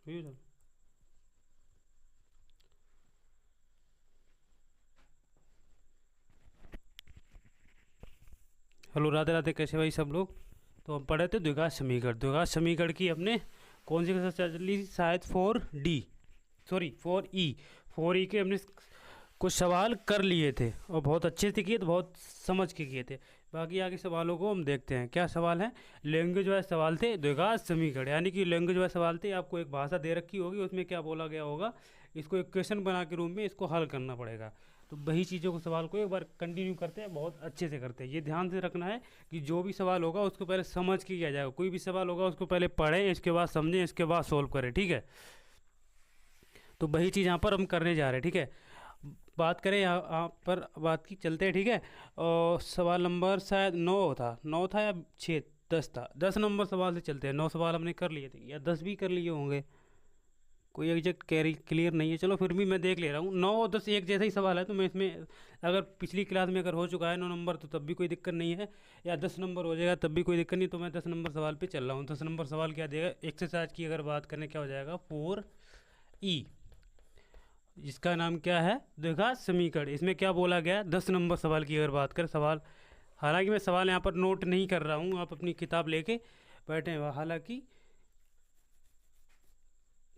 Confusion. Hello, Radhe Radhe, कैसे भाई सब लोग। तो हम पढ़े थे द्विघात समीकरण। द्विघात समीकरण की हमने कौन सी क्लास चली, शायद 4D, सॉरी 4E। 4E के हमने कुछ सवाल कर लिए थे और बहुत अच्छे से किए थे, बहुत समझ के किए थे। बाकी आगे सवालों को हम देखते हैं। क्या सवाल है? लैंग्वेज वाइज सवाल थे, द्विघात समीकरण, यानी कि लैंग्वेज वाइज सवाल थे। आपको एक भाषा दे रखी होगी, उसमें क्या बोला गया होगा, इसको एक क्वेश्चन बना के रूम में इसको हल करना पड़ेगा। तो वही चीज़ों को, सवाल को एक बार कंटिन्यू करते हैं, बहुत अच्छे से करते हैं। ये ध्यान से रखना है कि जो भी सवाल होगा उसको पहले समझ के किया जाएगा। कोई भी सवाल होगा उसको पहले पढ़ें, इसके बाद समझें, इसके बाद सोल्व करें, ठीक है। तो वही चीज़ यहाँ पर हम करने जा रहे हैं, ठीक है। बात करें यहाँ पर, बात की चलते हैं, ठीक है। और सवाल नंबर शायद 9 था या 6, 10 था। 10 नंबर सवाल से चलते हैं। 9 सवाल हमने कर लिए थे, या 10 भी कर लिए होंगे, कोई एग्जैक्ट कैरी क्लियर नहीं है। चलो फिर भी मैं देख ले रहा हूँ। 9 और 10 एक जैसा ही सवाल है, तो मैं इसमें अगर पिछली क्लास में अगर हो चुका है 9 नंबर तो तब भी कोई दिक्कत नहीं है, या 10 नंबर हो जाएगा तब भी कोई दिक्कत नहीं। तो मैं 10 नंबर सवाल पे चल रहा हूँ। 10 नंबर सवाल क्या देगा, एक्सरसाइज की अगर बात करें क्या हो जाएगा, 4E, जिसका नाम क्या है, द्विघात समीकरण। इसमें क्या बोला गया, 10 नंबर सवाल की अगर बात करें, सवाल, हालांकि मैं सवाल यहाँ पर नोट नहीं कर रहा हूँ, आप अपनी किताब लेके बैठे हैं, हालांकि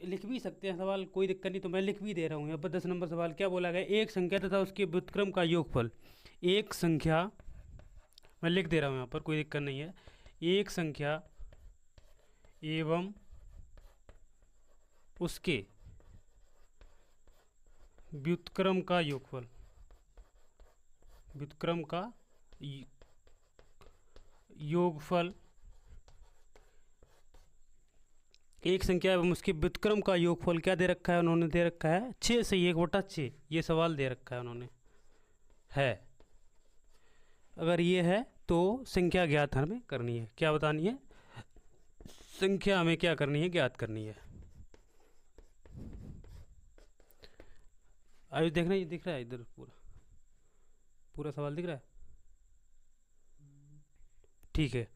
लिख भी सकते हैं सवाल, कोई दिक्कत नहीं, तो मैं लिख भी दे रहा हूँ यहाँ पर। 10 नंबर सवाल क्या बोला गया, एक संख्या तथा उसके व्युत्क्रम का योगफल। एक संख्या, मैं लिख दे रहा हूँ यहाँ पर, कोई दिक्कत नहीं है। एक संख्या एवं उसके व्युत्क्रम का योगफल, व्युत्क्रम का योगफल, एक संख्या एवं उसके व्युत्क्रम का योगफल क्या दे रखा है, उन्होंने दे रखा है 6 से 1/6। ये सवाल दे रखा है उन्होंने, है। अगर ये है तो संख्या ज्ञात हमें करनी है। क्या बतानी है, संख्या हमें क्या करनी है, ज्ञात करनी है। अभी देखना, ये दिख रहा है इधर, पूरा पूरा सवाल दिख रहा है, ठीक है।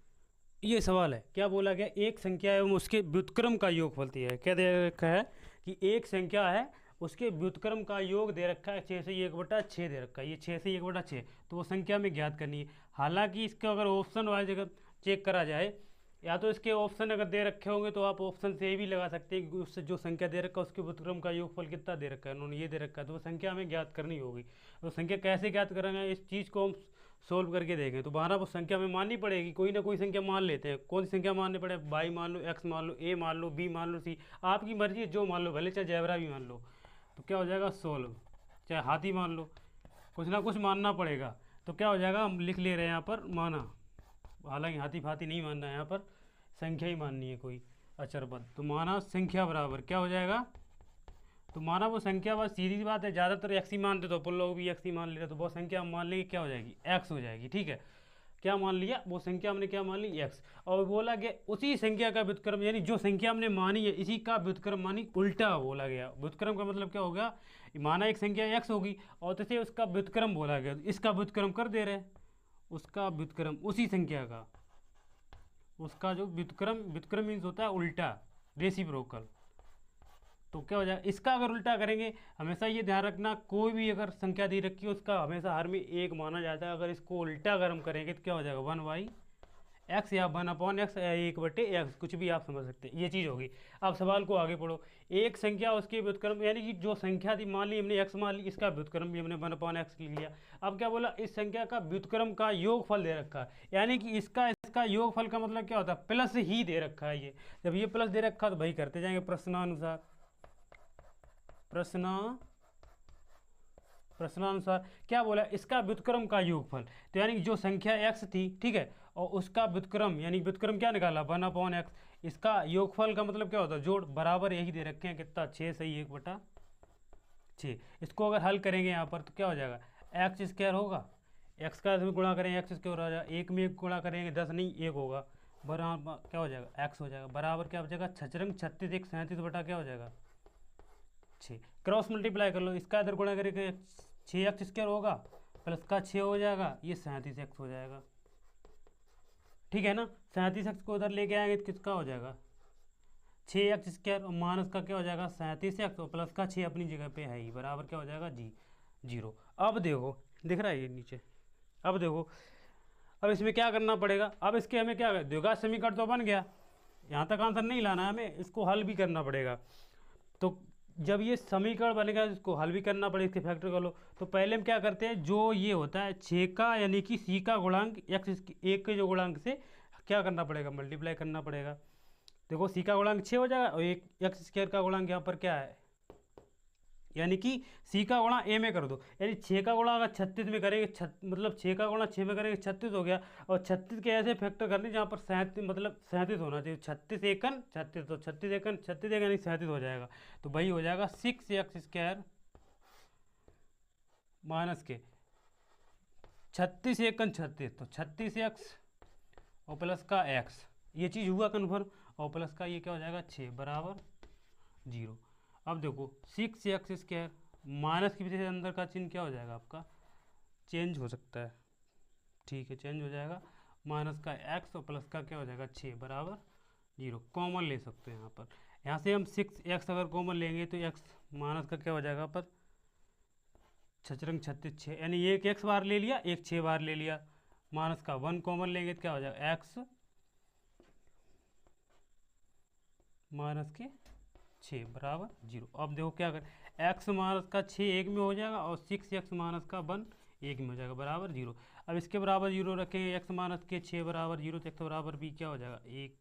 ये सवाल है, क्या बोला गया, एक संख्या एवं उसके व्युत्क्रम का योगफल दिया है। क्या दे रखा है कि एक संख्या है, उसके व्युत्क्रम का योग दे रखा है 6 से 1/6 दे रखा है। ये 6 से 1/6, तो वो संख्या में ज्ञात करनी है। हालांकि इसका अगर ऑप्शन वाइज अगर चेक करा जाए, या तो इसके ऑप्शन अगर दे रखे होंगे तो आप ऑप्शन से ये भी लगा सकते हैं कि उससे जो संख्या दे रखा है उसके व्युत्क्रम का योगफल कितना दे रखा है, उन्होंने ये दे रखा है, तो वो संख्या हमें ज्ञात करनी होगी। तो संख्या कैसे ज्ञात करेंगे, इस चीज़ को हम सोल्व करके देखें। तो बारह वो संख्या में माननी पड़ेगी, कोई ना कोई संख्या मान लेते हैं। कौन सी संख्या माननी पड़े, वाई मान लो, एक्स मान लो, ए मान लो, बी मान लो, सी, आपकी मर्जी है, जो मान लो, भले चाहे जैबरा भी मान लो। तो क्या हो जाएगा, सोल्व। चाहे हाथी मान लो, कुछ ना कुछ मानना पड़ेगा। तो क्या हो जाएगा, हम लिख ले रहे हैं यहाँ पर माना, हालांकि हाथी फाती नहीं मानना है, यहाँ पर संख्या ही माननी है कोई अचरबद्ध। तो माना संख्या बराबर क्या हो जाएगा, तो माना वो संख्या, बस सीधी सी बात है, ज़्यादातर एक्स ही मानते, तो अपन लोग भी एक्स ही मान लेते, तो वो संख्या हम मान लेंगे क्या हो जाएगी, एक्स हो जाएगी, ठीक है। क्या मान लिया, वो संख्या हमने क्या मान ली, एक्स। और बोला गया उसी संख्या का व्युत्क्रम, यानी जो संख्या हमने मानी है इसी का व्युत्क्रम, मानी उल्टा बोला गया। व्युत्क्रम का मतलब क्या होगा, माना एक संख्या एक्स होगी और तैसे उसका व्युत्क्रम बोला गया, इसका व्युत्क्रम कर दे रहे हैं, उसका व्युत्क्रम उसी संख्या का, उसका जो व्युत्क्रम, व्युत्क्रम मीन्स होता है उल्टा, रेसिप्रोकल। तो क्या हो जाएगा, इसका अगर उल्टा करेंगे, हमेशा ये ध्यान रखना, कोई भी अगर संख्या दी रखी है उसका हमेशा हर में एक माना जाता है। अगर इसको उल्टा अगर हम करेंगे तो क्या हो जाएगा, 1/x या 1/x या 1/x, कुछ भी आप समझ सकते हैं, ये चीज़ होगी। अब सवाल को आगे पढ़ो। एक संख्या उसके व्युत्क्रम, यानी कि जो संख्या थी मान ली हमने x मान ली, इसका व्युत्क्रम भी हमने 1/x लिख लिया। अब क्या बोला, इस संख्या का व्युत्क्रम का योगफल दे रखा है, यानी कि इसका इसका योगफल का मतलब क्या होता है, प्लस ही दे रखा है। ये जब ये प्लस दे रखा तो भाई करते जाएंगे प्रश्नानुसार, प्रश्नानुसार क्या बोला, इसका व्युत्क्रम का योगफल। तो यानी कि जो संख्या x थी, ठीक है, और उसका व्युत्क्रम, यानी व्युत्क्रम क्या निकाला, 1/x, इसका योगफल का मतलब क्या होता है, जोड़, बराबर यही दे रखे हैं कितना, 6 से 1/6। इसको अगर हल करेंगे यहाँ पर तो क्या हो जाएगा, एक्स स्क्वायर होगा, एक्स का में गुणा करेंगे एक्स स्क्वायर हो जाएगा, एक में गुणा करेंगे 10 नहीं 1 होगा, बराबर क्या हो जाएगा, एक्स हो जाएगा, बराबर क्या हो जाएगा, 36 1 37 बटा क्या हो जाएगा 6। क्रॉस मल्टीप्लाई कर लो, इसका इधर गुणा करेंगे 6x² होगा, प्लस का 6 हो जाएगा, ये 37x हो जाएगा, ठीक है ना। 37x को उधर लेके आएंगे तो किसका हो जाएगा, 6x² और माइनस का क्या हो जाएगा 37x और प्लस का 6 अपनी जगह पे है ही, बराबर क्या हो जाएगा जी 0। अब देखो दिख रहा है ये नीचे। अब देखो अब इसमें क्या करना पड़ेगा, अब इसके हमें क्या द्विघात समीकरण तो बन गया, यहाँ तक आंसर नहीं लाना है हमें, इसको हल भी करना पड़ेगा। तो जब ये समीकरण बनेगा इसको हल भी करना पड़ेगा, इसके फैक्टर कर लो। तो पहले हम क्या करते हैं, जो ये होता है 6 का यानी कि सी का गुणांक x एक के जो गुणांक से क्या करना पड़ेगा, मल्टीप्लाई करना पड़ेगा। देखो सी का गुणांक 6 हो जाएगा और एक x² का गुणांक यहाँ पर क्या है, यानी कि सी का गुणा ए में कर दो, यानी 6 का गुणा अगर 36 में करेंगे मतलब 6 का गुणा 6 में करेंगे 36 हो गया। और 36 के ऐसे फैक्टर करने जहाँ पर 37 मतलब 37 होना चाहिए, 36 एकन 36, तो 36 एकन 36 एक यानी 37 हो जाएगा। तो वही हो जाएगा 6x² माइनस के 36 एकन 36, तो 36x और प्लस का x, ये चीज़ हुआ कन्फर्म, और प्लस का ये क्या हो जाएगा 6 बराबर 0। अब देखो 6x² माइनस की वजह से अंदर का चिन्ह क्या हो जाएगा आपका चेंज हो सकता है, ठीक है चेंज हो जाएगा, माइनस का x और प्लस का क्या हो जाएगा 6 बराबर 0। कॉमन ले सकते हैं यहाँ पर, यहाँ से हम 6x अगर कॉमन लेंगे तो x माइनस का क्या हो जाएगा पर 6×36 6, यानी एक x बार ले लिया एक 6 बार ले लिया, माइनस का 1 कॉमन लेंगे तो क्या हो जाएगा x माइनस के 6 बराबर 0। अब देखो क्या कर x माइनस का 6 एक में हो जाएगा और 6x माइनस का 1 एक में हो जाएगा बराबर 0। अब इसके बराबर 0 रखेंगे, x माइनस के 6 बराबर 0, तो x बराबर भी क्या हो जाएगा 1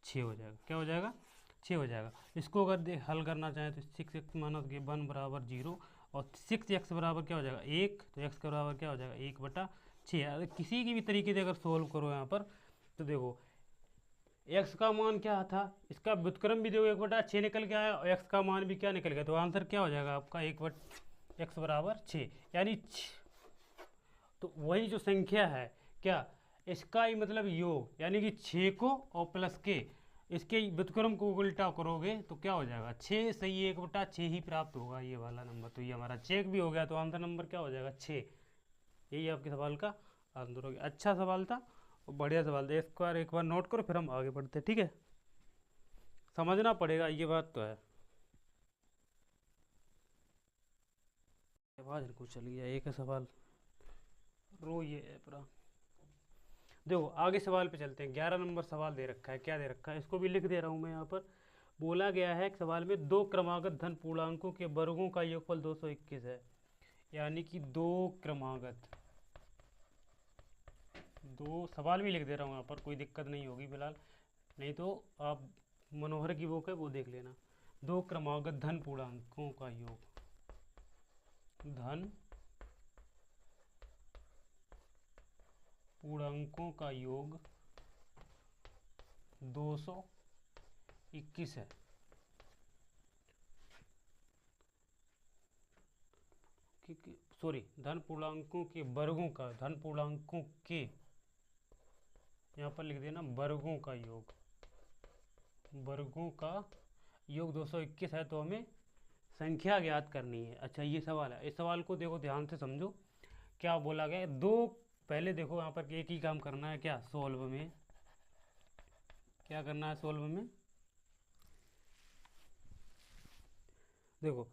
6 हो जाएगा, क्या हो जाएगा 6 हो जाएगा। इसको अगर हल करना चाहें तो 6x माइनस के 1 बराबर 0 और 6x बराबर क्या हो जाएगा 1, तो x का बराबर क्या हो जाएगा 1/6। किसी की भी तरीके से अगर सोल्व करो यहाँ पर तो देखो x का मान क्या था, इसका व्युत्क्रम भी देखो 1/6 निकल के आया और x का मान भी क्या निकल गया, तो आंसर क्या हो जाएगा आपका 1/x बराबर 6, यानी तो वही जो संख्या है क्या इसका ही मतलब योग, यानी कि 6 को और प्लस के इसके व्युत्क्रम को उल्टा करोगे तो क्या हो जाएगा 6 सही 1/6 ही प्राप्त होगा ये वाला नंबर। तो ये हमारा चेक भी हो गया, तो आंसर नंबर क्या हो जाएगा 6। यही आपके सवाल का आंसर हो गया। अच्छा सवाल था और बढ़िया सवाल था, इसको एक बार नोट करो फिर हम आगे बढ़ते हैं, ठीक है समझना पड़ेगा ये बात तो है। आवाज को चली गया एक सवाल रो ये है पूरा। देखो आगे सवाल पे चलते हैं। 11 नंबर सवाल दे रखा है, क्या दे रखा है इसको भी लिख दे रहा हूँ मैं यहाँ पर। बोला गया है सवाल में दो क्रमागत धन पूर्णांकों के वर्गों का योगफल 221 है, यानी कि दो क्रमागत, दो सवाल भी लिख दे रहा हूँ यहाँ पर, कोई दिक्कत नहीं होगी फिलहाल, नहीं तो आप मनोहर की बुक है वो देख लेना। दो क्रमागत धन पूर्णांकों का योग, धन पूर्णांकों का योग 221 है। सॉरी धन पूर्णांकों के वर्गों का, धन पूर्णांकों के यहाँ पर लिख देना वर्गों का योग, वर्गों का योग 221 है, तो हमें संख्या ज्ञात करनी है। अच्छा ये सवाल है, इस सवाल को देखो ध्यान से समझो क्या बोला गया है। दो पहले देखो यहाँ पर एक ही काम करना है, क्या सोल्व में क्या करना है, सोल्व में देखो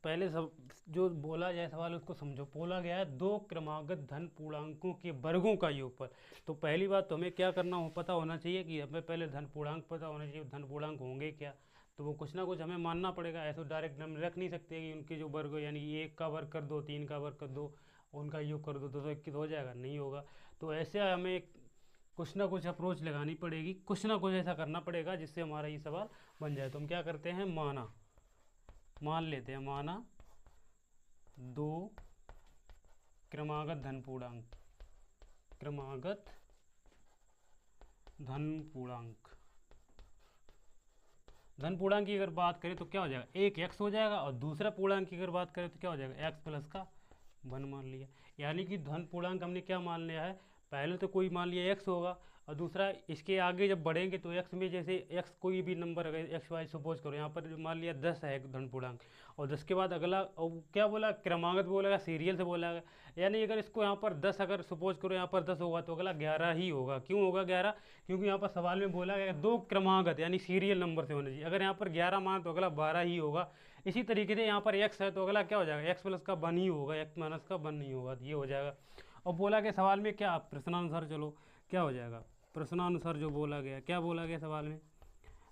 पहले सब जो बोला जाए सवाल उसको समझो। बोला गया है दो क्रमागत धन पूर्णांकों के वर्गों का योगफल। तो पहली बात तो हमें क्या करना हो पता होना चाहिए कि हमें पहले धन पूर्णांक पता होना चाहिए, धन पूर्णांक होंगे क्या, तो वो कुछ ना कुछ हमें मानना पड़ेगा। ऐसे डायरेक्ट हम रख नहीं सकते कि उनके जो वर्ग यानी कि 1 का वर्ग कर दो 3 का वर्ग कर दो उनका योग कर दो 221 हो जाएगा, नहीं होगा। तो ऐसे हमें कुछ ना कुछ अप्रोच लगानी पड़ेगी, कुछ ना कुछ ऐसा करना पड़ेगा जिससे हमारा ये सवाल बन जाए। तो हम क्या करते हैं मान लेते हैं, माना दो क्रमागत धन पूर्णांक, क्रमागत धन पूर्णांक, धन पूर्णांक की अगर बात करें तो क्या हो जाएगा एक x हो जाएगा और दूसरा पूर्णांक की अगर बात करें तो क्या हो जाएगा x प्लस का 1 मान लिया। यानी कि धन पूर्णांक हमने क्या मान लिया है, पहले तो कोई मान लिया x होगा और दूसरा इसके आगे जब बढ़ेंगे तो एक्स में जैसे एक्स कोई भी नंबर अगर एक्स वाई सपोज करो, यहाँ पर मान लिया 10 है एक धन पूर्णांक, और 10 के बाद अगला और क्या बोला, क्रमागत बोलेगा, सीरियल से बोलेगा। यानी अगर इसको यहाँ पर 10 अगर सपोज करो यहाँ पर 10 होगा तो अगला 11 ही होगा। क्यों होगा 11? क्योंकि यहाँ पर सवाल में बोला गया 2 क्रमागत यानी सीरियल नंबर से होने चाहिए। अगर यहाँ पर 11 मान तो अगला 12 ही होगा। इसी तरीके से यहाँ पर एक्स है तो अगला क्या हो जाएगा, एक्स प्लस का 1 ही होगा, एक्स माइनस का 1 नहीं होगा, ये हो जाएगा। और बोला गया सवाल में क्या, प्रश्नानुसार, चलो क्या हो जाएगा प्रश्नानुसार जो बोला गया, क्या बोला गया सवाल में,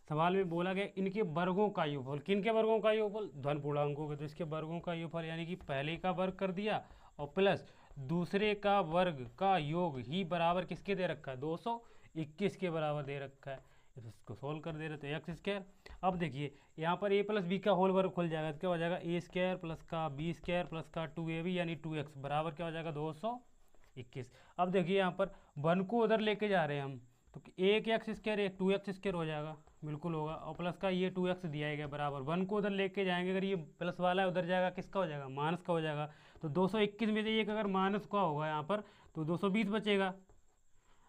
सवाल में बोला गया इनके वर्गों का योगफल। किन के वर्गों का योगफल? धन पूर्णांकों के। तो इसके वर्गों का योगफल यानी कि पहले का वर्ग कर दिया और प्लस दूसरे का वर्ग का योग ही बराबर किसके दे रखा है, 221 के बराबर दे रखा है। इसको सोल्व कर दे रहे तो एक्स स्क्वायर। अब देखिए यहाँ पर ए प्लस बी का होल वर्ग खुल जाएगा तो क्या हो जाएगा, ए स्क्वायर प्लस का बी स्क्वायर प्लस का 2ab यानी 2x बराबर क्या हो जाएगा, 221। अब देखिए यहाँ पर 1 को उधर लेके जा रहे हैं हम, तो एक एक्स स्क्वायर एक 2x स्क्वायर हो जाएगा, बिल्कुल होगा। और प्लस का ये 2x दिया गया बराबर 1 को उधर लेके जाएंगे, अगर ये प्लस वाला है उधर जाएगा किसका हो जाएगा, माइनस का हो जाएगा। तो 221 में से एक अगर माइनस का होगा यहाँ पर तो 220 बचेगा।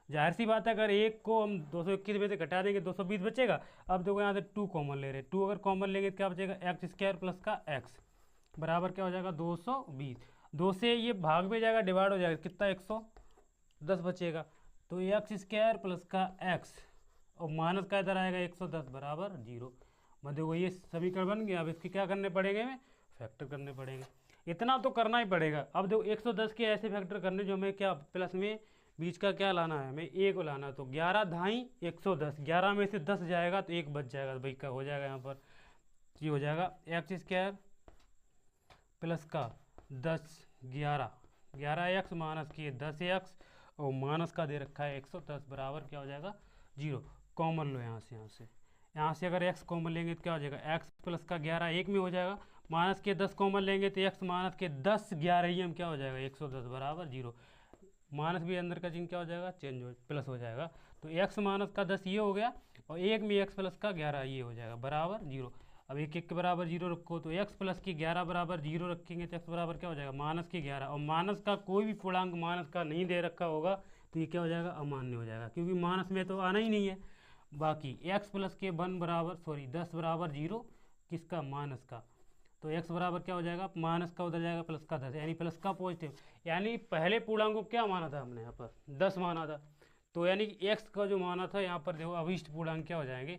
जाहिर सी बात है अगर एक को हम 221 में से घटा देंगे 220 बचेगा। अब देखो यहाँ से 2 कॉमन ले रहे हैं, 2 अगर कॉमन लेंगे तो क्या बचेगा, एक्स स्क्वायर प्लस का एक्स बराबर क्या हो जाएगा, 220। 2 से ये भाग में जाएगा, डिवाइड हो जाएगा, कितना 110 बचेगा। तो एक्स स्क्वायर प्लस का एक्स और माइनस का इधर आएगा 110 बराबर 0। मतलब देखो ये समीकरण बन गया। अब इसके क्या करने पड़ेंगे, हमें फैक्टर करने पड़ेंगे, इतना तो करना ही पड़ेगा। अब देखो 110 के ऐसे फैक्टर करने जो हमें क्या प्लस में बीच का क्या लाना है, हमें ए को लाना है। तो 11 धाई 110, 11 में से 10 जाएगा तो एक बच जाएगा, तो भाई का हो जाएगा यहाँ पर ये हो जाएगा एक्स स्क्वायर प्लस का 10 11 एक्स माइनस के 10 एक्स और माइनस का दे रखा है 110 बराबर क्या हो जाएगा 0। कॉमन लो यहाँ से अगर x कॉमन लेंगे तो क्या हो जाएगा, x प्लस का 11 एक में हो जाएगा, माइनस के 10 कॉमन लेंगे तो x माइनस के 10 11 ही हम क्या हो जाएगा 110 बराबर 0। माइनस भी अंदर का चिन्ह क्या हो जाएगा, चेंज हो प्लस हो जाएगा। तो x माइनस का 10 ये हो गया और एक में x प्लस का 11 ये हो जाएगा बराबर 0। अब एक एक के बराबर 0 रखो तो x प्लस की 11 बराबर 0 रखेंगे तो x बराबर क्या हो जाएगा, माइनस की 11। और माइनस का कोई भी पूर्णांक माइनस का नहीं दे रखा होगा तो ये क्या हो जाएगा, अमान्य हो जाएगा, क्योंकि माइनस में तो आना ही नहीं है। बाकी x प्लस के 1 बराबर 10 बराबर 0 किसका, माइनस का। तो x बराबर क्या हो जाएगा, माइनस का उधर जाएगा प्लस का 10 यानी प्लस का पॉजिटिव। यानी पहले पूर्णांक को क्या माना था हमने यहाँ पर 10 माना था, तो यानी कि x का जो माना था यहाँ पर देखो अभिष्ट पूर्णांक क्या हो जाएंगे।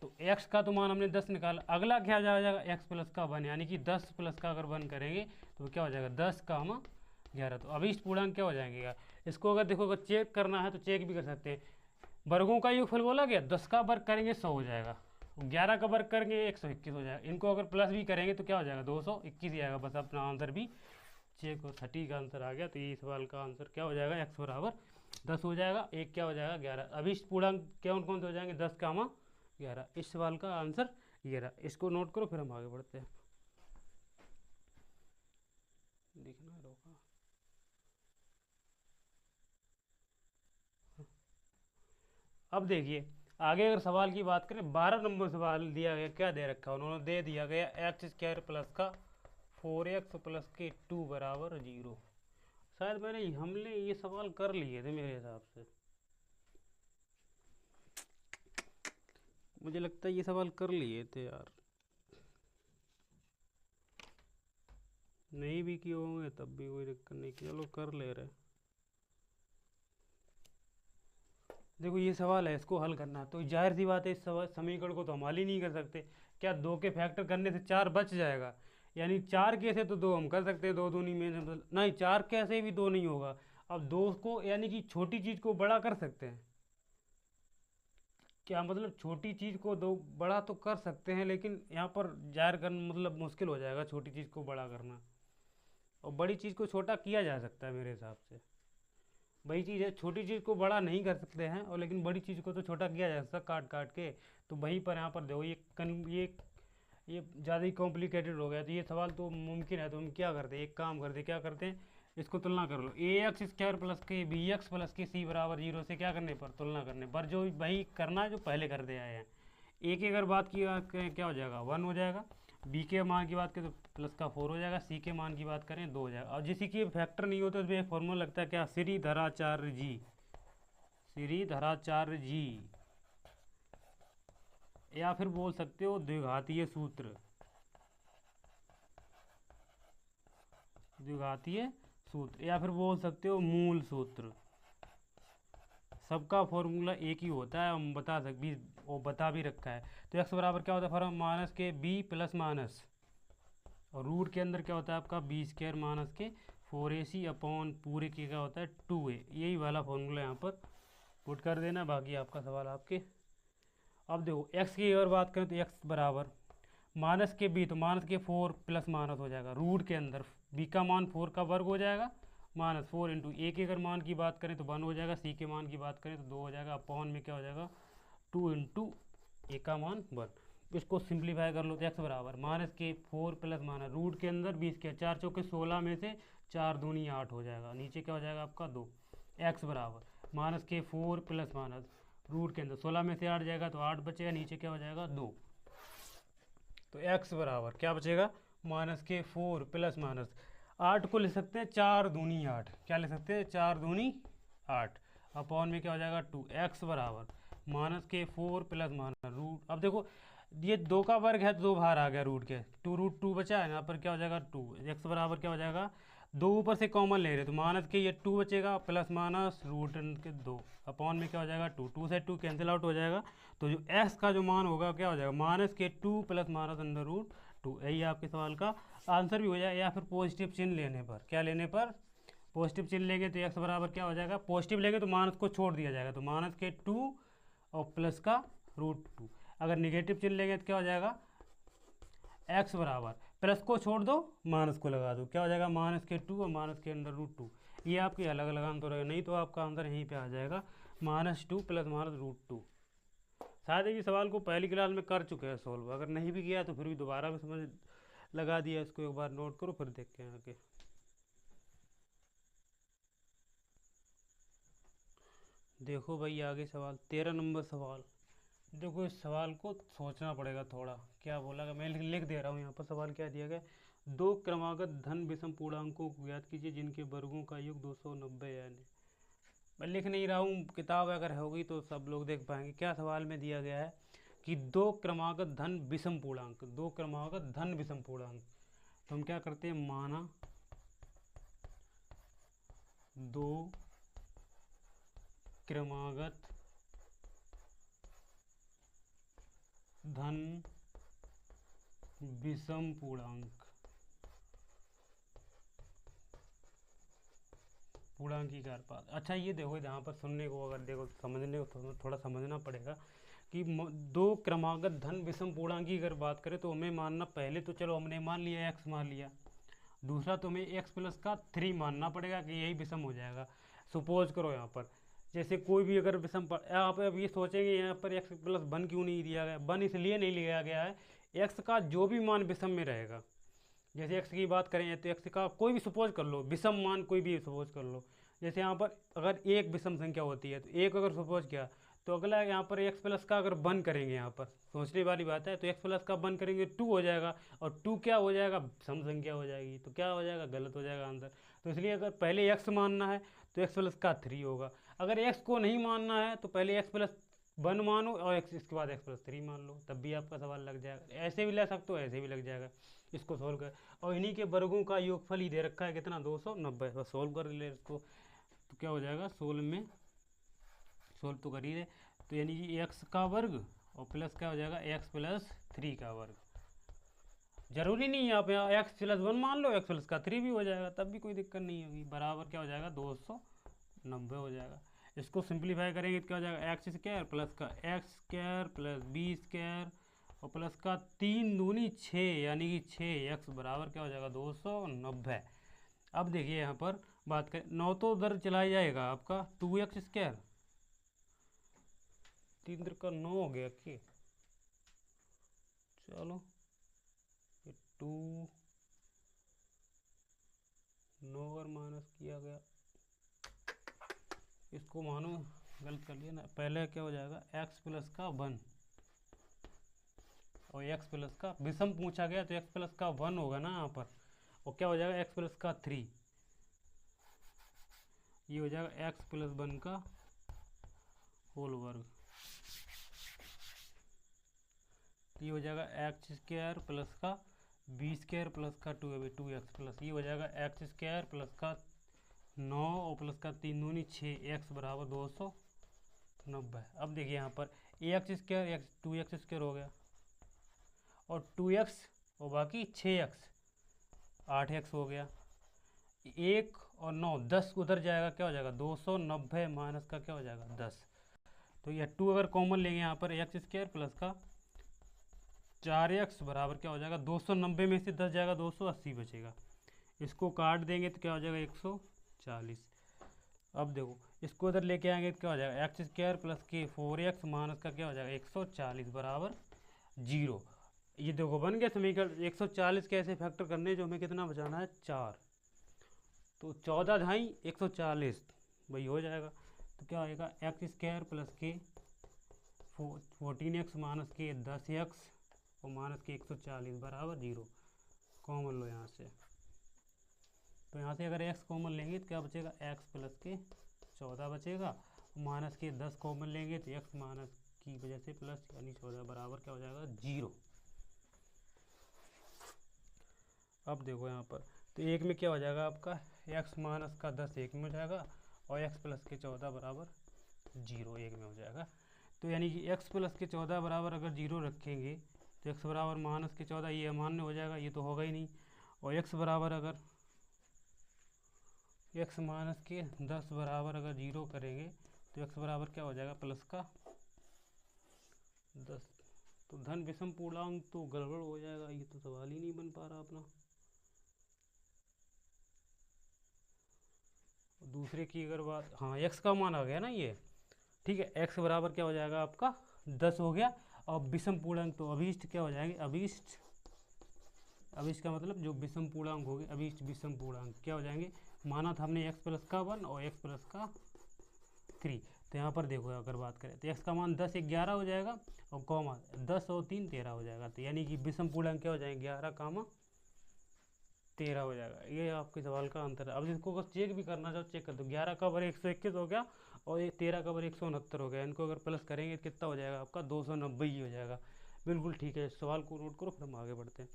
तो x का तो मान हमने 10 निकाला, अगला क्या जाएगा x प्लस का 1 यानी कि 10 प्लस का अगर 1 करेंगे तो क्या हो जाएगा 10 का 11। तो अभिष्ट पूर्णांक क्या हो जाएंगे। इसको अगर देखो अगर चेक करना है तो चेक भी कर सकते हैं। वर्गों का योगफल बोला गया, 10 का वर्ग करेंगे 100 हो जाएगा, 11 का वर्ग करेंगे 121 हो जाएगा। इनको अगर प्लस भी करेंगे तो क्या हो जाएगा 221 ही आएगा। बस अपना आंसर भी चेक हो, सटीक आंसर आ गया। तो ये सवाल का आंसर क्या हो जाएगा, x बराबर 10 हो जाएगा, एक क्या हो जाएगा 11। अभिष्ट पूर्णांक कौन कौन से हो जाएंगे 10 का 11। इस सवाल का आंसर ये रहा। इसको नोट करो फिर हम आगे बढ़ते हैं। दिखना रोका। अब देखिए आगे अगर सवाल की बात करें 12 नंबर सवाल दिया गया, क्या दे रखा है उन्होंने, दे दिया गया एक्स स्क्वायर प्लस का 4x प्लस के 2 बराबर 0। शायद हमने ये सवाल कर लिए थे मेरे हिसाब से, मुझे लगता है ये सवाल कर लिए थे यार, नहीं भी किए होंगे तब भी कोई दिक्कत नहीं, चलो कर ले रहे। देखो ये सवाल है, इसको हल करना है तो जाहिर सी बात है इस समीकरण को तो हम हल ही नहीं कर सकते। क्या 2 के फैक्टर करने से 4 बच जाएगा, यानी 4 कैसे तो 2 हम कर सकते हैं, 2 दूनी में नहीं 4 कैसे भी 2 नहीं होगा। अब 2 को यानी कि छोटी चीज़ को बड़ा कर सकते हैं, क्या मतलब छोटी चीज़ को 2 बड़ा तो कर सकते हैं, लेकिन यहाँ पर जाहिर करना मतलब मुश्किल हो जाएगा छोटी चीज़ को बड़ा करना। और बड़ी चीज़ को छोटा किया जा सकता है मेरे हिसाब से, वही चीज़ है, छोटी चीज़ को बड़ा नहीं कर सकते हैं और लेकिन बड़ी चीज़ को तो छोटा किया जा सकता काट काट के। तो वहीं पर यहाँ पर देखो ये ज़्यादा ही कॉम्प्लिकेटेड हो गया। तो ये सवाल तो मुमकिन है, तो हम क्या करते हैं, एक काम करते क्या करते हैं, इसको तुलना कर लो। ए एक्स स्क्वायर प्लस के बी एक्स प्लस के सी बराबर 0 से क्या करने पर, तुलना करने पर जो वही करना है जो पहले कर दे आए हैं। ए की अगर बात की क्या हो जाएगा 1 हो जाएगा, बी के मान की बात करें तो प्लस का 4 हो जाएगा, सी के मान की बात करें 2 हो जाएगा। और जिस की फैक्टर नहीं होता उसमें एक फॉर्मूला लगता है क्या, श्रीधराचार्य जी, श्रीधराचार्य जी, या फिर बोल सकते हो द्विघातीय सूत्र, द्विघातीय सूत्र, या फिर बोल सकते हो मूल सूत्र। सबका फॉर्मूला एक ही होता है, हम बता सकते वो बता भी रखा है। तो एक्स बराबर क्या होता है फॉर्म, माइनस के बी प्लस माइनस, और रूट के अंदर क्या होता है आपका बी स्क्वायर माइनस के 4ac अपॉन पूरे के क्या होता है 2a। यही वाला फॉर्मूला यहाँ पर पुट कर देना, बाकी आपका सवाल आपके। अब देखो एक्स की अगर बात करें तो एक्स बराबर माइनस के बी, तो माइनस के 4 प्लस माइनस हो जाएगा, रूट के अंदर बी का मान 4 का वर्ग हो जाएगा, माइनस 4 इंटू ए के अगर मान की बात करें तो 1 हो जाएगा, सी के मान की बात करें तो 2 हो जाएगा, अपॉन में क्या हो जाएगा 2 इंटू ए का मान 1। इसको सिंप्लीफाई कर लो तो एक्स बराबर माइनस के 4 प्लस माइनस रूट के अंदर 20 के 4 चौके 16 में से 4 दूनी 8 हो जाएगा, नीचे क्या हो जाएगा आपका 2। एक्स बराबर माइनस के 4 प्लस माइनस रूट के अंदर 16 में से 8 जाएगा तो 8 बचेगा, नीचे क्या हो जाएगा 2। तो एक्स बराबर क्या बचेगा, माइनस के 4 प्लस माइनस 8 को ले सकते हैं 4 दूनी 8, क्या ले सकते हैं 4 दूनी 8, अपॉन में क्या हो जाएगा 2। एक्स बराबर माइनस के 4 प्लस माइनस रूट, अब देखो ये 2 का वर्ग है तो 2 बाहर आ गया रूट के, 2 रूट 2 बचा है, यहाँ पर क्या हो जाएगा 2। एक्स बराबर क्या हो जाएगा 2 ऊपर से कॉमन ले रहे तो माइनस के ये 2 बचेगा प्लस माइनस रूट के 2, अपॉन में क्या हो जाएगा 2, 2 से 2 कैंसिल आउट हो जाएगा, तो जो एक्स का जो मान होगा क्या हो जाएगा माइनस के 2 प्लस माइनस अंडर रूट 2। यही आपके सवाल का आंसर भी हो जाएगा। या फिर पॉजिटिव चिन्ह लेने पर, क्या लेने पर पॉजिटिव चिन्ह लेंगे तो एक्स बराबर क्या हो जाएगा, पॉजिटिव लेंगे तो माइनस को छोड़ दिया जाएगा, तो माइनस के 2 और प्लस का रूट 2। अगर निगेटिव चिन्ह लेंगे तो क्या हो जाएगा एक्स बराबर प्लस को छोड़ दो माइनस को लगा दो, क्या हो जाएगा माइनस के 2 और माइनस के अंदर रूट 2। ये आपके अलग अलग आंसर रहेगा, नहीं तो आपका आंसर यहीं पे आ जाएगा -2 प्लस माइनस रूट 2। शायद ये सवाल को पहली क्लास में कर चुके हैं सोल्व, अगर नहीं भी किया तो फिर भी दोबारा में समझ लगा दिया, इसको एक बार नोट करो फिर देखते हैं आगे। देखो भाई आगे सवाल 13 नंबर सवाल। देखो इस सवाल को सोचना पड़ेगा थोड़ा, क्या बोला गया, मैं लिख दे रहा हूँ यहाँ पर सवाल क्या दिया गया। 2 क्रमागत धन विषम पूर्णांकों को ज्ञात कीजिए जिनके वर्गों का योग 290 यानी, मैं लिख नहीं रहा हूँ, किताब अगर होगी तो सब लोग देख पाएंगे। क्या सवाल में दिया गया है कि 2 क्रमागत धन विषम पूर्णांक, 2 क्रमागत धन विषम पूर्णांक, तो हम क्या करते हैं माना 2 क्रमागत धन विषम पूर्णांक, पूर्णांकीकार पाद। अच्छा ये देखो यहाँ पर सुनने को अगर देखो समझने को थोड़ा समझना पड़ेगा कि 2 क्रमागत धन विषम पूर्णांक की अगर बात करें तो हमें मानना, पहले तो चलो हमने मान लिया एक्स मान लिया, दूसरा तो हमें एक्स प्लस का 3 मानना पड़ेगा कि यही विषम हो जाएगा। सपोज करो यहाँ पर जैसे कोई भी अगर विषम पर आप अब ये सोचेंगे यहाँ पर एक्स प्लस 1 क्यों नहीं दिया गया, 1 इसलिए नहीं लिया गया है, एक्स का जो भी मान विषम में रहेगा, जैसे एक्स की बात करें तो एक्स का कोई भी सपोज कर लो विषम मान, कोई भी सपोज कर लो, जैसे यहाँ पर अगर एक विषम संख्या होती है तो एक अगर सपोज किया तो अगला यहाँ पर एक्स प्लस का अगर 1 करेंगे, यहाँ पर सोचने वाली बात है, तो एक्स प्लस का 1 करेंगे 2 हो जाएगा, और 2 क्या हो जाएगा सम संख्या हो जाएगी, तो क्या हो जाएगा गलत हो जाएगा आंसर। तो इसलिए अगर पहले एक्स मानना है तो एक्स प्लस का 3 होगा, अगर एक्स को नहीं मानना है तो पहले एक्स प्लस 1 मानो और एक्स इसके बाद एक्स प्लस 3 मान लो, तब भी आपका सवाल लग जाएगा। ऐसे भी ले सकते हो, ऐसे भी लग जाएगा, इसको सोल्व कर। और इन्हीं के वर्गों का योगफल ही दे रखा है कितना 290, बस सोल्व कर ले इसको, तो क्या हो जाएगा 16 में सोल्व तो कर ही रहे, तो यानी कि एक्स का वर्ग और प्लस क्या हो जाएगा एक्स प्लस 3 का वर्ग। जरूरी नहीं है आप यहाँ एक्स प्लस 1 मान लो, एक्स प्लस का 3 भी हो जाएगा, तब भी कोई दिक्कत नहीं होगी, बराबर क्या हो जाएगा 290 हो जाएगा। इसको सिंप्लीफाई करेंगे तो क्या हो जाएगा एक्स स्क्वायर प्लस का x square plus b square और प्लस का 3 दूनी 6 यानी कि 6 एक्स बराबर क्या हो जाएगा 290। अब देखिए यहाँ पर बात करें 9 तो उधर चला जाएगा आपका 2x स्क्वायर, 3 का 9 हो गया कि चलो 2 9 और माइनस किया गया, इसको मानो गलत कर लिया ना, पहले क्या हो जाएगा x प्लस का 1 और x प्लस का विषम पूछा गया तो x प्लस का 1 होगा ना यहाँ पर, और क्या हो जाएगा x प्लस का 3, ये हो जाएगा x प्लस 1 का होल वर्ग, ये हो जाएगा एक्स स्क्वायर प्लस का बी स्क्वायर प्लस का 2x प्लस ये हो जाएगा एक्स स्क्वायर प्लस का 9 और प्लस का 3 दूनी 6 एक्स बराबर 290। अब देखिए यहाँ पर x square x 2x square हो गया और 2x और बाकी 6x 8x हो गया। 1 और 9 10 उधर जाएगा, क्या हो जाएगा 290 माइनस का क्या हो जाएगा 10। तो यह 2 अगर कॉमन लेंगे यहाँ पर एक्स स्क्वायर प्लस का 4x बराबर क्या हो जाएगा 290 में से 10 जाएगा 280 बचेगा। इसको काट देंगे तो क्या हो जाएगा 140। अब देखो इसको इधर लेके आएंगे तो क्या हो जाएगा एक्स स्क्वायर प्लस के 4x माइनस का क्या हो जाएगा 140 बराबर 0। ये देखो बन गया समीकरण। 140 कैसे फैक्टर करने, जो हमें कितना बचाना है 4, तो 14 ढाई 140 वही हो जाएगा। तो क्या होएगा एक्स स्क्वायर प्लस के 14x माइनस के 10x और माइनस के 140 बराबर 0। कॉमन लो यहाँ से, तो यहाँ से अगर x कॉमन लेंगे तो क्या बचेगा x प्लस के 14 बचेगा, माइनस के 10 कॉमन लेंगे तो x माइनस की वजह से प्लस यानी 14 बराबर क्या हो जाएगा 0। अब देखो यहाँ पर तो एक में क्या हो जाएगा आपका x माइनस का 10 एक में हो जाएगा और x प्लस के 14 बराबर 0 एक में हो जाएगा। तो यानी कि x प्लस के 14 बराबर अगर 0 रखेंगे तो x बराबर माइनस के 14 ये अमान्य हो जाएगा, ये तो होगा ही नहीं। और x बराबर अगर x माइनस के 10 बराबर अगर 0 करेंगे तो x बराबर क्या हो जाएगा प्लस का 10। तो धन विषम पूर्णांक तो गड़बड़ हो जाएगा, ये तो सवाल ही नहीं बन पा रहा अपना। दूसरे की अगर बात, हाँ x का मान आ गया ना ये, ठीक है। x बराबर क्या हो जाएगा आपका 10 हो गया। और विषम पूर्णांक तो अभीष्ट क्या हो जाएंगे अभीष्ट, अभीष्ट का मतलब जो विषम पूर्णांक हो गए अभीष्ट विषम पूर्णांक क्या हो जाएंगे। माना था हमने x प्लस का 1 और x प्लस का 3, तो यहाँ पर देखो अगर बात करें तो x का मान 10 11 हो जाएगा और कॉमा 10 और 3 13 हो जाएगा। तो यानी कि विषम पूर्णांक क्या हो जाएंगे 11 कामा 13 हो जाएगा। ये आपके सवाल का आंसर है। अब इसको अगर चेक भी करना चाहो चेक कर दो, 11 का बर 121 हो गया और ये 13 का बर 169 हो गया। इनको अगर प्लस करेंगे तो कितना हो जाएगा आपका 290 ही हो जाएगा। बिल्कुल ठीक है, सवाल को नोट करो फिर हम आगे बढ़ते हैं।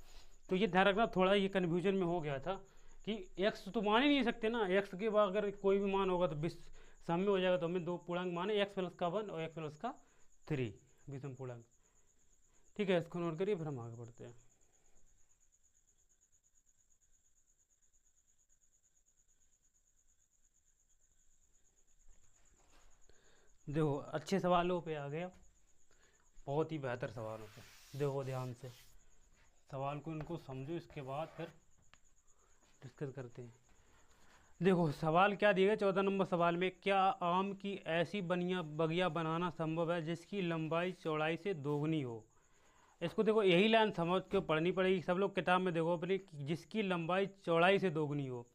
तो ये ध्यान रखना, थोड़ा ये कन्फ्यूजन में हो गया था कि एक्स तो मान ही नहीं सकते ना, एक्स के बाद अगर कोई भी मान होगा तो सम में हो जाएगा। तो हमें दो पूर्णांक माने एक्स प्लस का 1 और एक्स प्लस का 3 विषम पूर्णांक। ठीक है, इसको नोट करिए फिर हम आगे बढ़ते हैं। देखो अच्छे सवालों पे आ गया, बहुत ही बेहतर सवालों पे। देखो ध्यान से सवाल को इनको समझो, इसके बाद फिर डिस्कस करते हैं। देखो सवाल क्या दिया गया 14 नंबर सवाल में, क्या आम की ऐसी बगिया बनाना संभव है जिसकी लंबाई चौड़ाई से दोगुनी हो। इसको देखो यही लाइन समझ के पढ़नी पड़ेगी सब लोग किताब में। देखो अपनी जिसकी लंबाई चौड़ाई से दोगुनी हो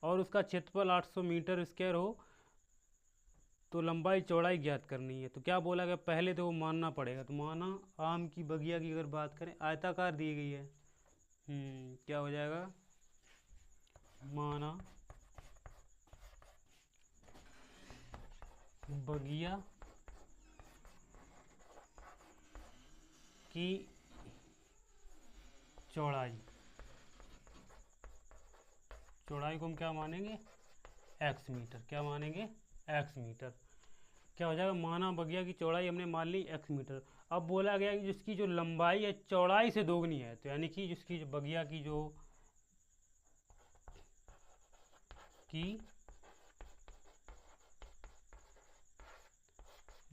और उसका क्षेत्रफल 800 मीटर स्क्वायर हो तो लंबाई चौड़ाई ज्ञात करनी है। तो क्या बोला गया, पहले तो वो मानना पड़ेगा। तो माना आम की बगिया की अगर बात करें आयताकार दी गई है, क्या हो जाएगा माना बगिया की चौड़ाई, चौड़ाई को हम क्या मानेंगे x मीटर, क्या मानेंगे x मीटर। क्या हो जाएगा माना बगिया की चौड़ाई हमने मान ली x मीटर। अब बोला गया कि जिसकी जो लंबाई है चौड़ाई से दोगुनी है, तो यानी कि जिसकी बगिया की जो की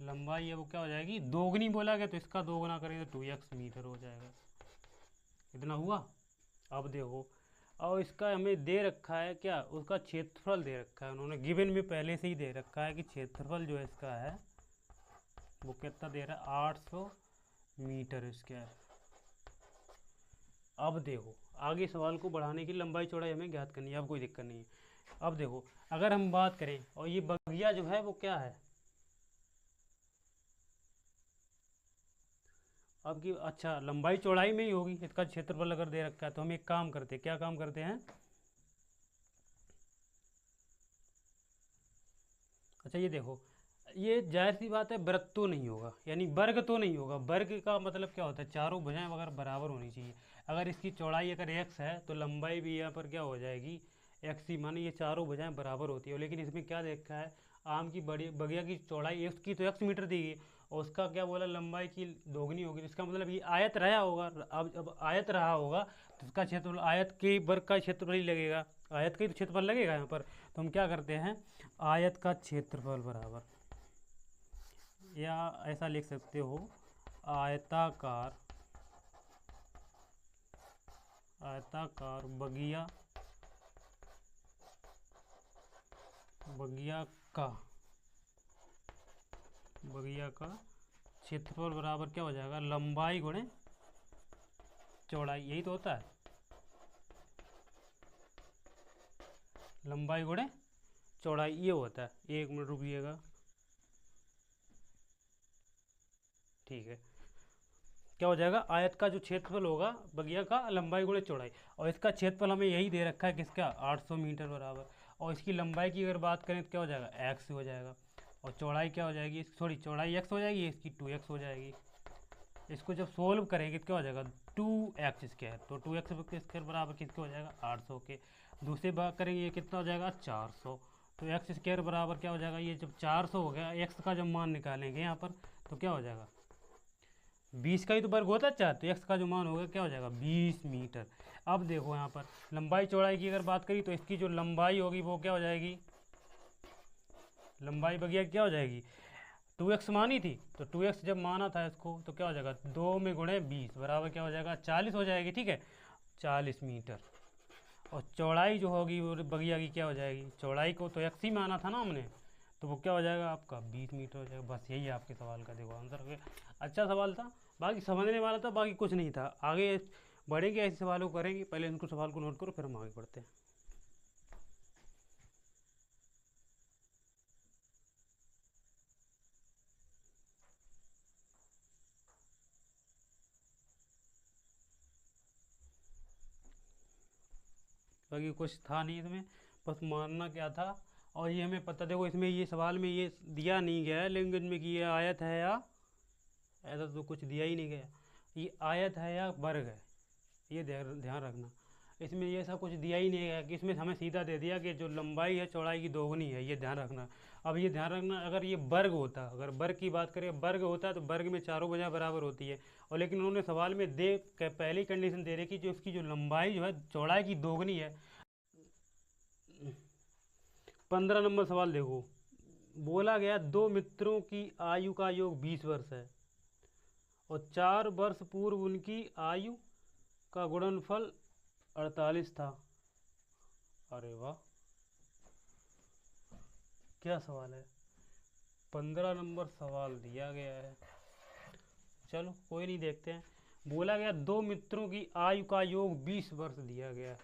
लंबाई है वो क्या हो जाएगी दोगुनी बोला गया, तो इसका दोगुना करेंगे तो 2x मीटर हो जाएगा। इतना हुआ। अब देखो और इसका हमें दे रखा है क्या, उसका क्षेत्रफल दे रखा है उन्होंने गिवन में पहले से ही दे रखा है कि क्षेत्रफल जो है इसका है वो कितना दे रहा है 800 मीटर स्क्वायर। अब देखो आगे सवाल को बढ़ाने की लंबाई चौड़ाई हमें ज्ञात करनी है, अब कोई दिक्कत नहीं है। अब देखो अगर हम बात करें और ये बगिया जो है वो क्या है अब की, अच्छा लंबाई चौड़ाई में ही होगी, इसका क्षेत्रफल अगर दे रखा है तो हम एक काम करते हैं। क्या काम करते हैं, अच्छा ये देखो ये जाहिर सी बात है, वृत्त तो नहीं होगा, यानी वर्ग तो नहीं होगा। वर्ग का मतलब क्या होता है, चारों भुजाएं अगर बराबर होनी चाहिए। अगर इसकी चौड़ाई अगर एक्स है तो लंबाई भी यहाँ पर क्या हो जाएगी, एक्स ही, माने ये चारों भुजाएं बराबर होती है। लेकिन इसमें क्या देखा है, आम की बड़ी बगिया की चौड़ाई एक्स की तो एक्स मीटर दी गई, और उसका क्या बोला, लंबाई की दोगुनी होगी। तो इसका मतलब ये आयत रहा होगा। अब आयत रहा होगा तो इसका क्षेत्रफल आयत के वर्ग का क्षेत्रफल ही लगेगा, आयत का ही तो क्षेत्रफल लगेगा यहाँ पर। तो हम क्या करते हैं, आयत का क्षेत्रफल बराबर, या ऐसा लिख सकते हो, आयताकार, आयताकार बगिया, बगिया का, बगिया का क्षेत्रफल बराबर क्या हो जाएगा, लंबाई गुणे चौड़ाई। यही तो होता है, लंबाई गुणे चौड़ाई ये होता है। एक मिनट रुकिएगा, ठीक है। क्या हो जाएगा, आयत का जो क्षेत्रफल होगा बगिया का, लंबाई गुणे चौड़ाई, और इसका क्षेत्रफल हमें यही दे रखा है किसका, 800 मीटर बराबर। और इसकी लंबाई की अगर बात करें तो क्या हो जाएगा, एक्स हो जाएगा। और चौड़ाई क्या हो जाएगी, सॉरी चौड़ाई एक्स हो जाएगी, इसकी 2x हो जाएगी। इसको जब सोल्व करेंगे तो क्या हो जाएगा, 2x²। तो 2x² बराबर किसके हो जाएगा, 800 के। दूसरी बात करेंगे ये कितना हो जाएगा, 400। तो x² बराबर क्या हो जाएगा, ये जब 400 हो गया, x का जब मान निकालेंगे यहाँ पर तो क्या हो जाएगा, 20 का ही तो वर्ग होता है 4, तो एक्स का जो मान होगा क्या हो जाएगा, 20 मीटर। अब देखो यहाँ पर लंबाई चौड़ाई की अगर बात करी तो इसकी जो लंबाई होगी वो क्या हो जाएगी, लंबाई बगिया क्या हो जाएगी, 2x मानी थी, तो 2x जब माना था इसको तो क्या हो जाएगा, 2 में गुणे 20 बराबर क्या हो जाएगा, 40 हो जाएगी, ठीक है, 40 मीटर। और चौड़ाई जो होगी वो बगिया की क्या हो जाएगी, चौड़ाई को तो x ही माना था ना हमने, तो वो क्या हो जाएगा आपका 20 मीटर हो जाएगा। बस यही आपके सवाल का देखो आंसर हो गया। अच्छा सवाल था, बाकी समझने वाला था, बाकी कुछ नहीं था। आगे बढ़ेंगे, ऐसे सवालों को करेंगे, पहले इनको सवाल को नोट करो फिर हम आगे बढ़ते हैं। बाकी कुछ था नहीं इसमें, बस मानना क्या था। और ये हमें पता, देखो इसमें ये सवाल में ये दिया नहीं गया है लैंग्वेज में कि ये आयत है या, ऐसा तो कुछ दिया ही नहीं गया, ये आयत है या वर्ग है, ये ध्यान रखना। इसमें ये सब कुछ दिया ही नहीं गया, कि इसमें हमें सीधा दे दिया कि जो लंबाई है चौड़ाई की दोगुनी है, ये ध्यान रखना। अब ये ध्यान रखना, अगर ये वर्ग होता, अगर वर्ग की बात करें, वर्ग होता तो वर्ग में चारों भुजाएं बराबर होती है। और लेकिन उन्होंने सवाल में दे पहली कंडीशन दे रही कि जो इसकी जो लंबाई जो है चौड़ाई की दोगुनी है। 15 नंबर सवाल देखो, बोला गया दो मित्रों की आयु का योग 20 वर्ष है, और 4 वर्ष पूर्व उनकी आयु का गुणनफल 48 था। अरे वाह, क्या सवाल है, 15 नंबर सवाल दिया गया है। चलो कोई नहीं, देखते हैं। बोला गया दो मित्रों की आयु का योग 20 वर्ष दिया गया है,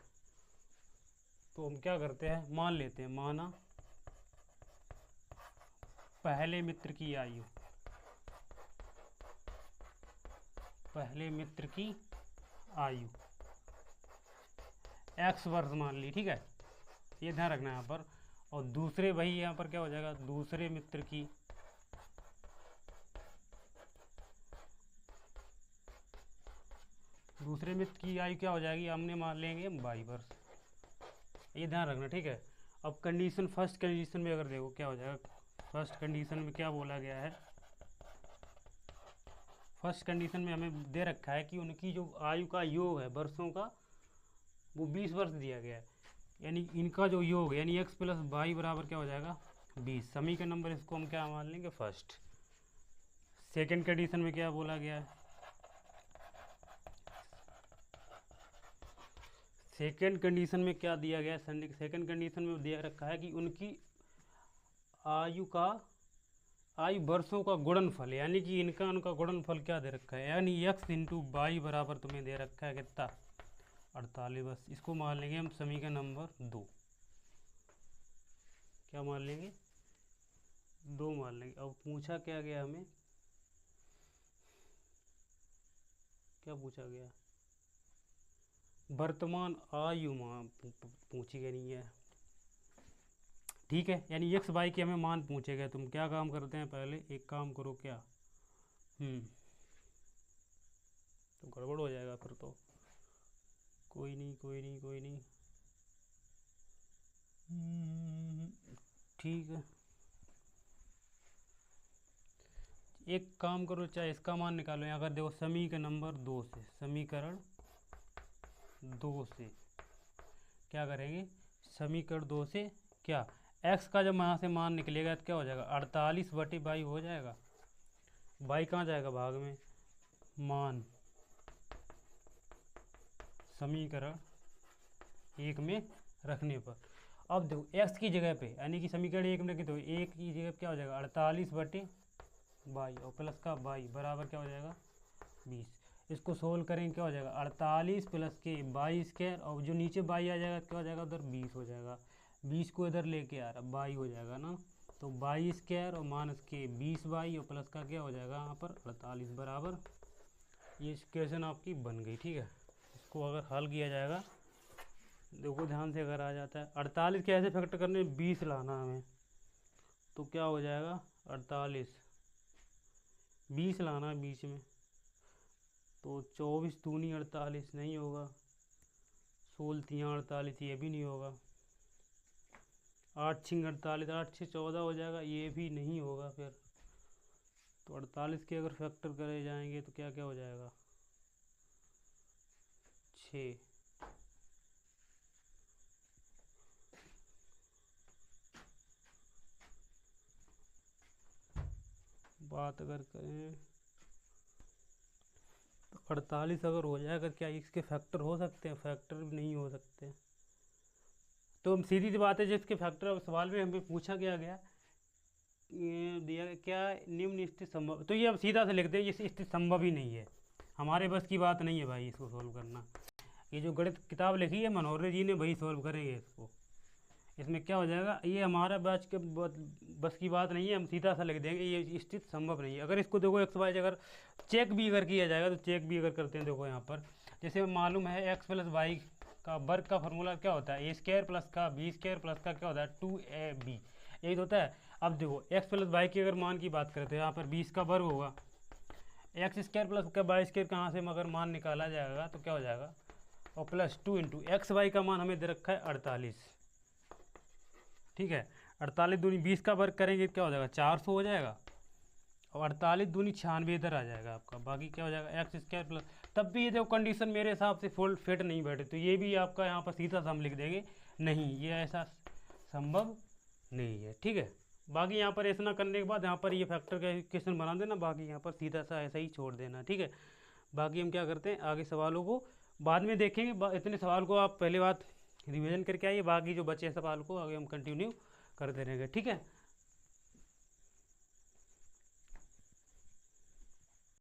तो हम क्या करते हैं, मान लेते हैं। माना पहले मित्र की आयु, पहले मित्र की आयु x वर्ष मान ली, ठीक है, ये ध्यान रखना यहाँ पर। और दूसरे, वही यहाँ पर क्या हो जाएगा, दूसरे मित्र की, दूसरे मित्र की आयु क्या हो जाएगी, हमने मान लेंगे 22 वर्ष, ये ध्यान रखना, ठीक है। अब कंडीशन, फर्स्ट कंडीशन में अगर देखो क्या हो जाएगा, फर्स्ट कंडीशन में क्या बोला गया है, फर्स्ट कंडीशन में हमें दे रखा है कि उनकी जो आयु का योग है वर्षों का, वो 20 वर्ष दिया गया है। यानी इनका जो योग यानी x + y बराबर क्या हो जाएगा, 20। समीकरण नंबर इसको हम क्या मान लेंगे, फर्स्ट। सेकंड कंडीशन में क्या बोला गया है, सेकंड कंडीशन में क्या दिया गया है, सेकंड कंडीशन में दिया रखा है कि उनकी आयु का, आयु वर्षों का गुणनफल, यानी कि इनका उनका गुणनफल क्या दे रखा है, यानी x × y बराबर तुम्हें दे रखा है कितना, 48। बस इसको मान लेंगे हम समीकरण नंबर 2। क्या मान लेंगे, 2 मान लेंगे। अब पूछा क्या गया हमें, क्या पूछा गया, वर्तमान आयु पूछी गई नहीं है, ठीक है, यानी एक्स वाई के हमें मान पूछे गए। तुम क्या काम करते हैं, पहले एक काम करो, क्या तो गड़बड़ हो जाएगा फिर तो। कोई नहीं कोई नहीं कोई नहीं। ठीक है, एक काम करो, चाहे इसका मान निकालो। यहाँ अगर देखो समीकरण नंबर 2 से, समीकरण 2 से क्या करेंगे, समीकरण 2 से क्या, x का जब यहाँ से मान निकलेगा तो क्या हो जाएगा, 48/22 हो जाएगा। y कहाँ जाएगा भाग में, मान समीकरण 1 में रखने पर। अब देखो x की जगह पे, यानी कि समीकरण 1 में रखें तो 1 की जगह क्या हो जाएगा, 48/22 और प्लस का y बराबर क्या हो जाएगा, 20। इसको सोल्व करेंगे क्या हो जाएगा, 48 प्लस के 22 और जो नीचे y आ जाएगा क्या हो जाएगा, उधर 20 हो जाएगा। 20 को इधर लेके आ रहा, y हो जाएगा ना, तो 22 और माइनस के 20y और प्लस का क्या हो जाएगा यहाँ पर 48 बराबर। ये इक्वेशन आपकी बन गई। ठीक है, इसको अगर हल किया जाएगा, देखो ध्यान से अगर आ जाता है 48 कैसे फैक्टर करने, 20 लाना हमें, तो क्या हो जाएगा 48, 20 लाना है बीच में, तो 24 दूनी 48 नहीं होगा, 16 तियाँ 48 ये भी नहीं होगा, 8 छिंग 48, 8 6 14 हो जाएगा, ये भी नहीं होगा। फिर तो 48 के अगर फैक्टर करे जाएंगे तो क्या क्या हो जाएगा, 6, बात अगर करें तो 48 अगर हो जाएगा, क्या इसके फैक्टर हो सकते हैं, फैक्टर भी नहीं हो सकते। तो हम सीधी सी बात है, जिसके फैक्टर सवाल में हमें पूछा क्या गया, ये दिया गया क्या, निम्न स्थिति संभव, तो ये हम सीधा से लिख दें, ये स्थिति संभव ही नहीं है, हमारे बस की बात नहीं है भाई इसको सोल्व करना। ये जो गणित किताब लिखी है मनोहर जी ने, वही सोल्व करेंगे इसको। इसमें क्या हो जाएगा, ये हमारा बैच के बस की बात नहीं है, हम सीधा सा लिख देंगे, ये स्थिति संभव नहीं है। अगर इसको देखो एक्स वाई अगर चेक भी अगर किया जाएगा, तो चेक भी अगर करते हैं, देखो यहाँ पर जैसे मालूम है एक्स प्लस वाई का वर्ग का फॉर्मूला क्या होता है, a² प्लस का b² प्लस का क्या होता है 2ab, यही तो होता है। अब देखो एक्स प्लस वाई के अगर मान की बात करते हैं, यहाँ पर 20 का वर्ग होगा, x² प्लस का y² कहाँ से अगर मान निकाला जाएगा तो क्या हो जाएगा, और प्लस 2 इंटू एक्स वाई का मान हमें दे रखा है 48। ठीक है, 48 दूनी 20 का वर्ग करेंगे क्या हो जाएगा, 400 हो जाएगा, और 48 दूनी 96 इधर आ जाएगा आपका, बाकी क्या हो जाएगा x² प्लस। तब भी ये देखो कंडीशन मेरे हिसाब से फुल फिट नहीं बैठे, तो ये भी आपका यहाँ पर सीधा सा हम लिख देंगे, नहीं ये ऐसा संभव नहीं है। ठीक है, बाकी यहाँ पर ऐसा करने के बाद यहाँ पर ये फैक्टर का क्वेश्चन बना देना, बाकी यहाँ पर सीधा सा ऐसा ही छोड़ देना। ठीक है, बाकी हम क्या करते हैं, आगे सवालों को बाद में देखेंगे, इतने सवाल को आप पहले बात रिवीजन करके आइए, बाकी जो बचे सवाल को आगे हम कंटिन्यू करते रहेंगे। ठीक है।